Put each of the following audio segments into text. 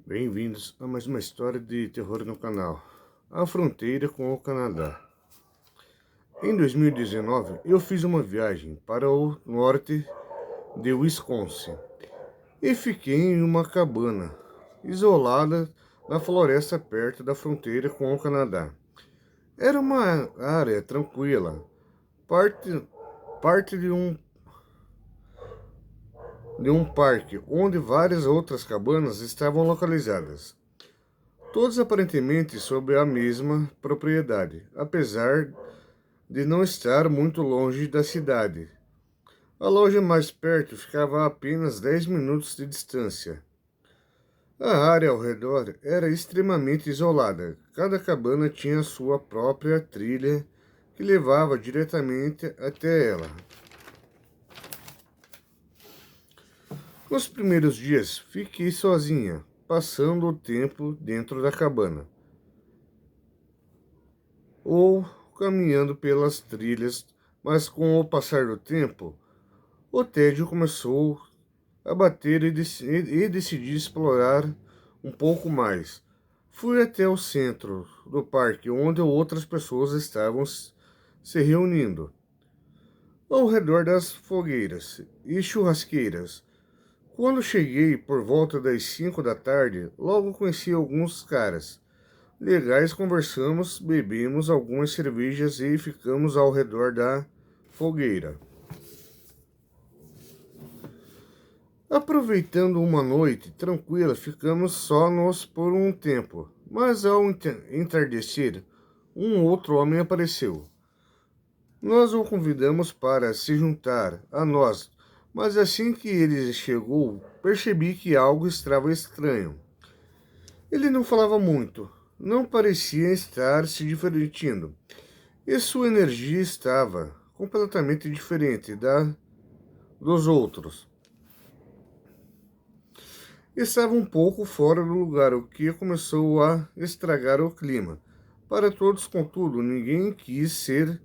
Bem-vindos a mais uma história de terror no canal. A fronteira com o Canadá. Em 2019, eu fiz uma viagem para o norte de Wisconsin e fiquei em uma cabana isolada na floresta perto da fronteira com o Canadá. Era uma área tranquila, parte de um parque onde várias outras cabanas estavam localizadas. Todos aparentemente sob a mesma propriedade, apesar de não estar muito longe da cidade. A loja mais perto ficava a apenas 10 minutos de distância. A área ao redor era extremamente isolada. Cada cabana tinha sua própria trilha que levava diretamente até ela. Nos primeiros dias, fiquei sozinha, passando o tempo dentro da cabana ou caminhando pelas trilhas, mas com o passar do tempo, o tédio começou a bater e decidi explorar um pouco mais. Fui até o centro do parque, onde outras pessoas estavam se reunindo ao redor das fogueiras e churrasqueiras. Quando cheguei por volta das 5 da tarde, logo conheci alguns caras legais, conversamos, bebemos algumas cervejas e ficamos ao redor da fogueira. Aproveitando uma noite tranquila, ficamos só nós por um tempo, mas ao entardecer, um outro homem apareceu. Nós o convidamos para se juntar a nós, mas assim que ele chegou, percebi que algo estava estranho. Ele não falava muito, não parecia estar se divertindo, e sua energia estava completamente diferente da dos outros. Estava um pouco fora do lugar, o que começou a estragar o clima. Para todos, contudo, ninguém quis ser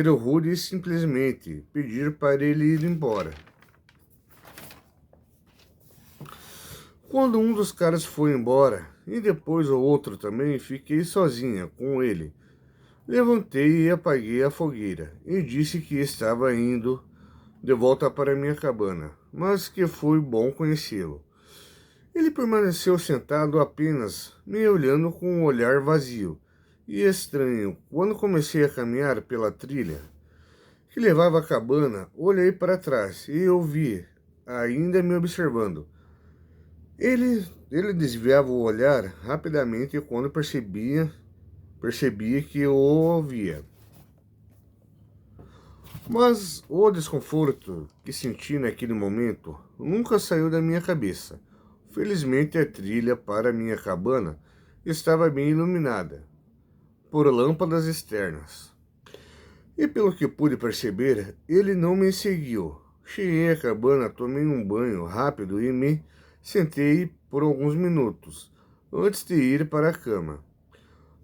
rude e simplesmente pedir para ele ir embora. Quando um dos caras foi embora, e depois o outro também, fiquei sozinha com ele. Levantei e apaguei a fogueira, e disse que estava indo de volta para minha cabana, mas que foi bom conhecê-lo. Ele permaneceu sentado apenas, me olhando com um olhar vazio e estranho. Quando comecei a caminhar pela trilha que levava à cabana, olhei para trás e o vi, ainda me observando. Ele desviava o olhar rapidamente quando percebia que eu o ouvia. Mas o desconforto que senti naquele momento nunca saiu da minha cabeça. Felizmente a trilha para minha cabana estava bem iluminada por lâmpadas externas. E pelo que pude perceber, ele não me seguiu. Cheguei à cabana, tomei um banho rápido e me sentei por alguns minutos antes de ir para a cama.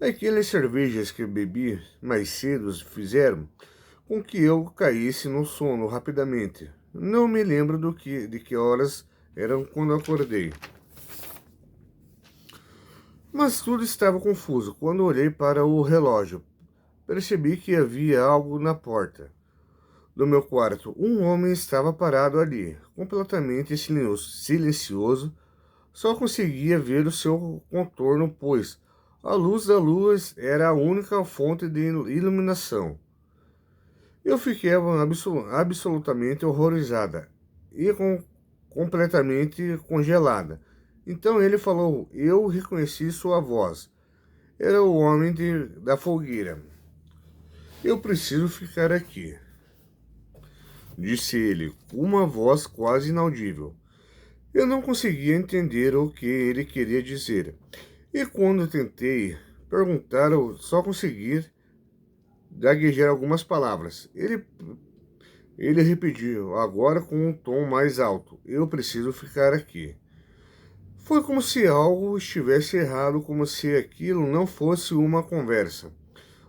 Aquelas cervejas que bebi mais cedo fizeram com que eu caísse no sono rapidamente. Não me lembro de que horas eram quando acordei. Mas tudo estava confuso. Quando olhei para o relógio, percebi que havia algo na porta do meu quarto. Um homem estava parado ali, completamente silencioso. Só conseguia ver o seu contorno, pois a luz da lua era a única fonte de iluminação. Eu fiquei absolutamente horrorizada e completamente congelada. Então ele falou: Eu reconheci sua voz. Era o homem da fogueira. Eu preciso ficar aqui, disse ele, com uma voz quase inaudível. Eu não conseguia entender o que ele queria dizer. E quando tentei perguntar, eu só consegui gaguejar algumas palavras. Ele repetiu, agora com um tom mais alto: Eu preciso ficar aqui. Foi como se algo estivesse errado, como se aquilo não fosse uma conversa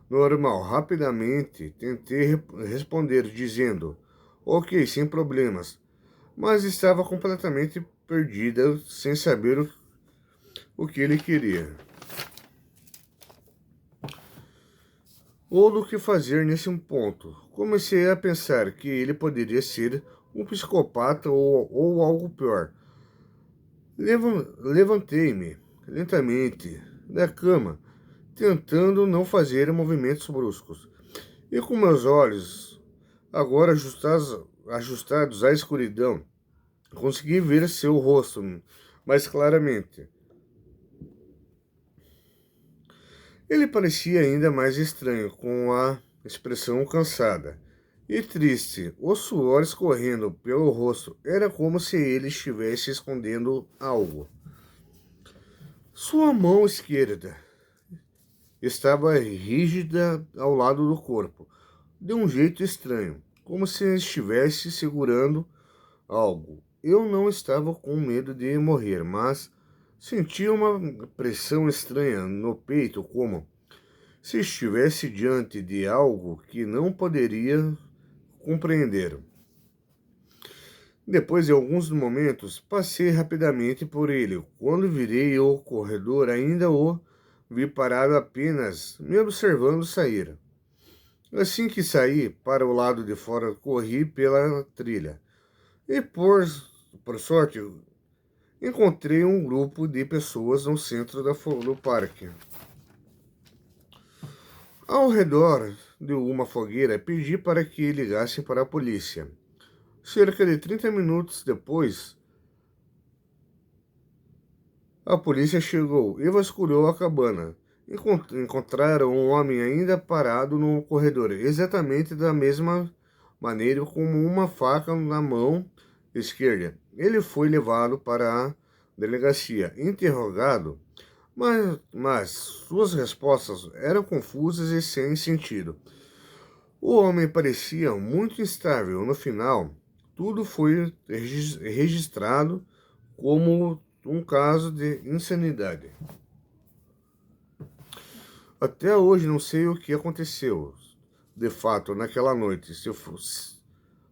normal. Rapidamente tentei responder, dizendo: Ok, sem problemas, mas estava completamente perdida, sem saber o que ele queria, ou do que fazer nesse ponto. Comecei a pensar que ele poderia ser um psicopata ou algo pior. Levantei-me lentamente da cama, tentando não fazer movimentos bruscos, e com meus olhos agora ajustados à escuridão, consegui ver seu rosto mais claramente. Ele parecia ainda mais estranho, com a expressão cansada e triste, os suor escorrendo pelo rosto. Era como se ele estivesse escondendo algo. Sua mão esquerda estava rígida ao lado do corpo, de um jeito estranho, como se estivesse segurando algo. Eu não estava com medo de morrer, mas sentia uma pressão estranha no peito, como se estivesse diante de algo que não poderia compreender. Depois de alguns momentos, passei rapidamente por ele. Quando virei o corredor, ainda o vi parado apenas me observando sair. Assim que saí para o lado de fora, corri pela trilha. E por sorte, encontrei um grupo de pessoas no centro do parque. Ao redor de uma fogueira, pedi para que ligassem para a polícia. Cerca de 30 minutos depois, a polícia chegou e vasculhou a cabana. Encontraram um homem ainda parado no corredor, exatamente da mesma maneira, com uma faca na mão esquerda. Ele foi levado para a delegacia, interrogado, mas suas respostas eram confusas e sem sentido. O homem parecia muito instável. No final, tudo foi registrado como um caso de insanidade. Até hoje não sei o que aconteceu, de fato, naquela noite. Se eu fosse,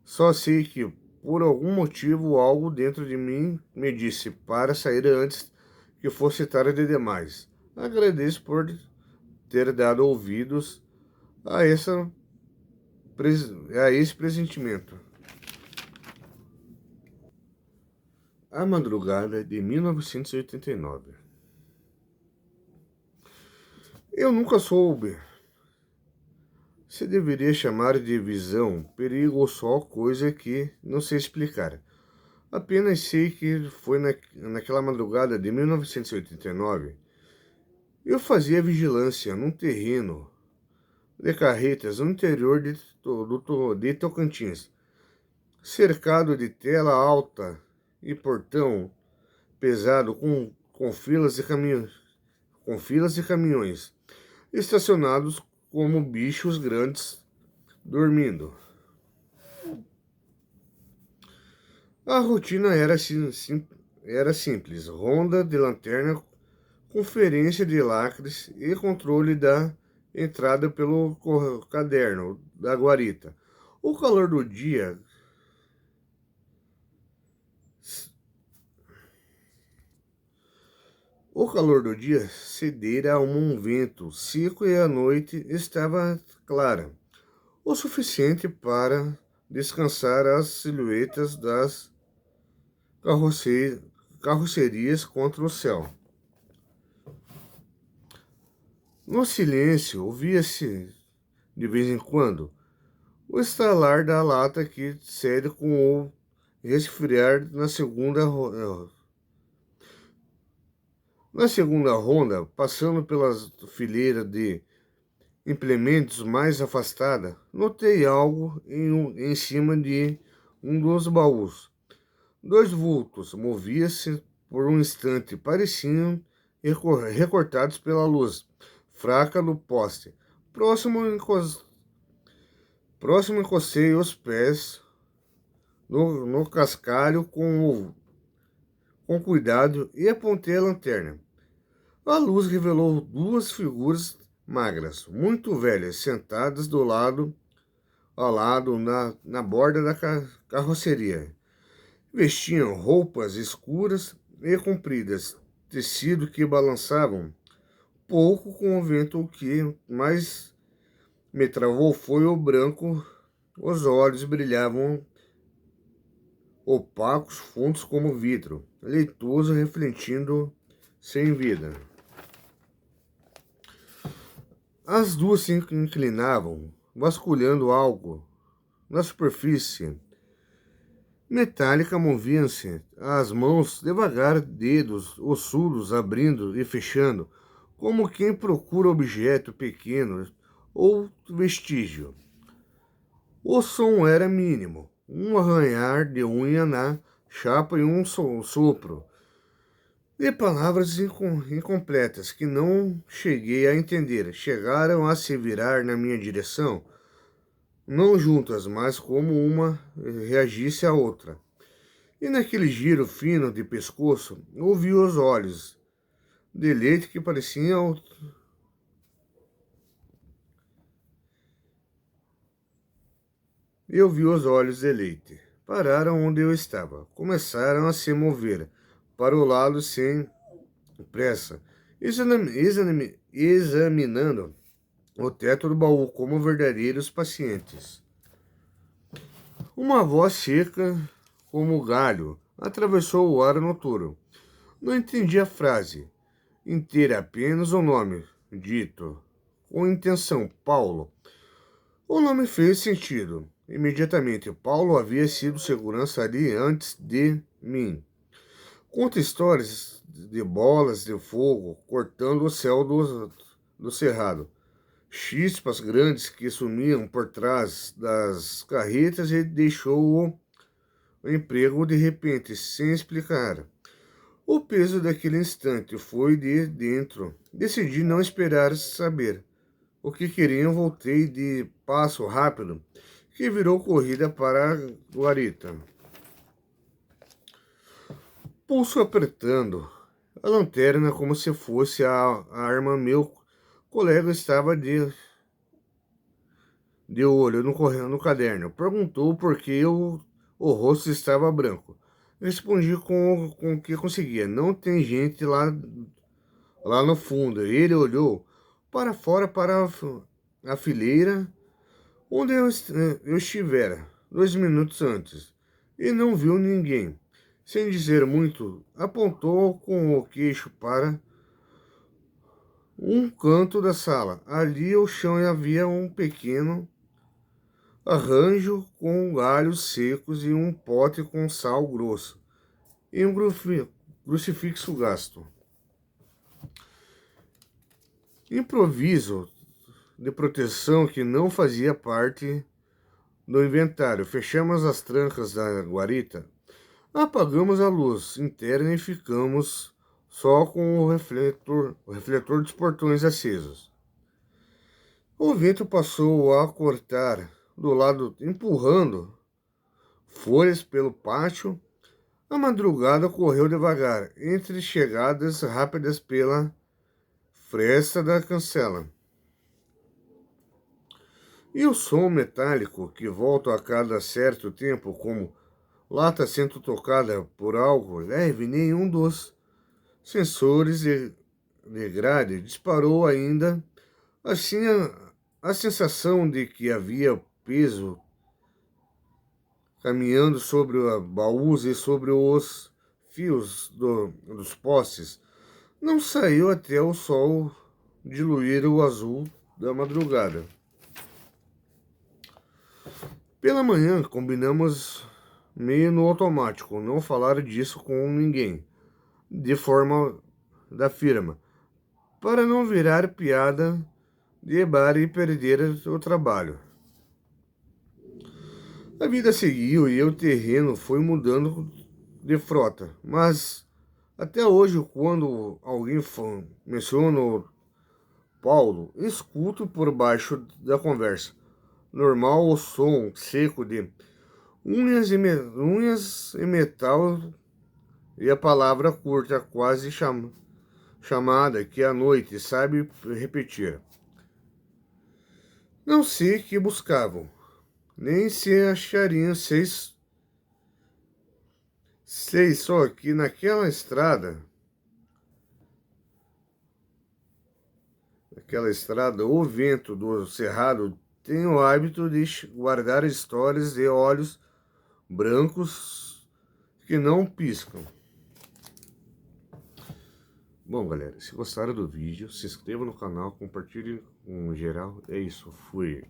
só sei que, por algum motivo, algo dentro de mim me disse para sair antes que fosse tarde demais. Agradeço por ter dado ouvidos a, a esse pressentimento. A madrugada de 1989. Eu nunca soube se deveria chamar de visão, perigo ou só coisa que não sei explicar. Apenas sei que foi naquela madrugada de 1989. Eu fazia vigilância num terreno de carretas no interior de Tocantins, cercado de tela alta e portão pesado com filas de caminhões estacionados como bichos grandes dormindo. A rotina era simples: ronda de lanterna, conferência de lacres e controle da entrada pelo caderno da guarita. O calor do dia O calor do dia cedera a um vento seco e a noite estava clara, o suficiente para descansar as silhuetas das carrocerias contra o céu. No silêncio, ouvia-se, de vez em quando, o estalar da lata que cede com o resfriar na segunda ronda, passando pela fileira de implementos mais afastada, notei algo em cima de um dos baús. Dois vultos moviam-se por um instante, pareciam recortados pela luz fraca do poste. Próximo encostei os pés no cascalho com cuidado e apontei a lanterna. A luz revelou duas figuras magras, muito velhas, sentadas ao lado na borda da carroceria. Vestiam roupas escuras e compridas, tecido que balançavam pouco com o vento. O que mais me travou foi o branco. Os olhos brilhavam opacos, fundos como vidro, leitoso, refletindo sem vida. As duas se inclinavam, vasculhando algo na superfície metálica. Moviam-se as mãos devagar, dedos ossudos abrindo e fechando, como quem procura objeto pequeno ou vestígio. O som era mínimo, um arranhar de unha na chapa e um sopro de palavras incompletas que não cheguei a entender. Chegaram a se virar na minha direção, não juntas, mas como uma reagisse à outra. E naquele giro fino de pescoço, ouvi os olhos de leite que pareciam. Eu vi os olhos de leite. Pararam onde eu estava. Começaram a se mover para o lado sem pressa, examinando o teto do baú como verdadeiros pacientes. Uma voz seca como galho atravessou o ar noturno. Não entendi a frase inteira, apenas o nome, dito com intenção, Paulo. O nome fez sentido. Imediatamente, Paulo havia sido segurança ali antes de mim. Conta histórias de bolas de fogo cortando o céu do cerrado. Chispas grandes que sumiam por trás das carretas e deixou o emprego de repente, sem explicar. O peso daquele instante foi de dentro. Decidi não esperar saber o que queriam. Voltei de passo rápido, que virou corrida para a guarita. Pulso apertando a lanterna como se fosse a arma. Meu colega estava de olho no caderno. Perguntou por que o rosto estava branco. Respondi com o que conseguia. Não tem gente lá no fundo. Ele olhou para fora para a fileira onde eu estivera 2 minutos antes e não viu ninguém. Sem dizer muito, apontou com o queixo para um canto da sala. Ali ao chão havia um pequeno arranjo com galhos secos e um pote com sal grosso e um crucifixo gasto. Improviso de proteção que não fazia parte do inventário. Fechamos as trancas da guarita, apagamos a luz interna e ficamos só com o refletor dos portões acesos. O vento passou a cortar do lado, empurrando folhas pelo pátio. A madrugada correu devagar, entre chegadas rápidas pela fresta da cancela. E o som metálico que volta a cada certo tempo, como lata sendo tocada por algo leve. Nenhum dos sensores de grade disparou ainda. Assim, a sensação de que havia peso caminhando sobre baús e sobre os fios dos postes não saiu até o sol diluir o azul da madrugada. Pela manhã, combinamos meio no automático, não falar disso com ninguém, de forma da firma, para não virar piada de bar e perder o trabalho. A vida seguiu e o terreno foi mudando de frota, mas até hoje, quando alguém menciona o Paulo, escuto por baixo da conversa normal o som seco de unhas e metal e a palavra curta, quase chamada, que à noite sabe repetir. Não sei que buscavam, nem se achariam seis só que naquela estrada aquela estrada, o vento do cerrado tem o hábito de guardar histórias de olhos brancos que não piscam. Bom, galera, se gostaram do vídeo, se inscreva no canal, compartilhe com geral. É isso, fui.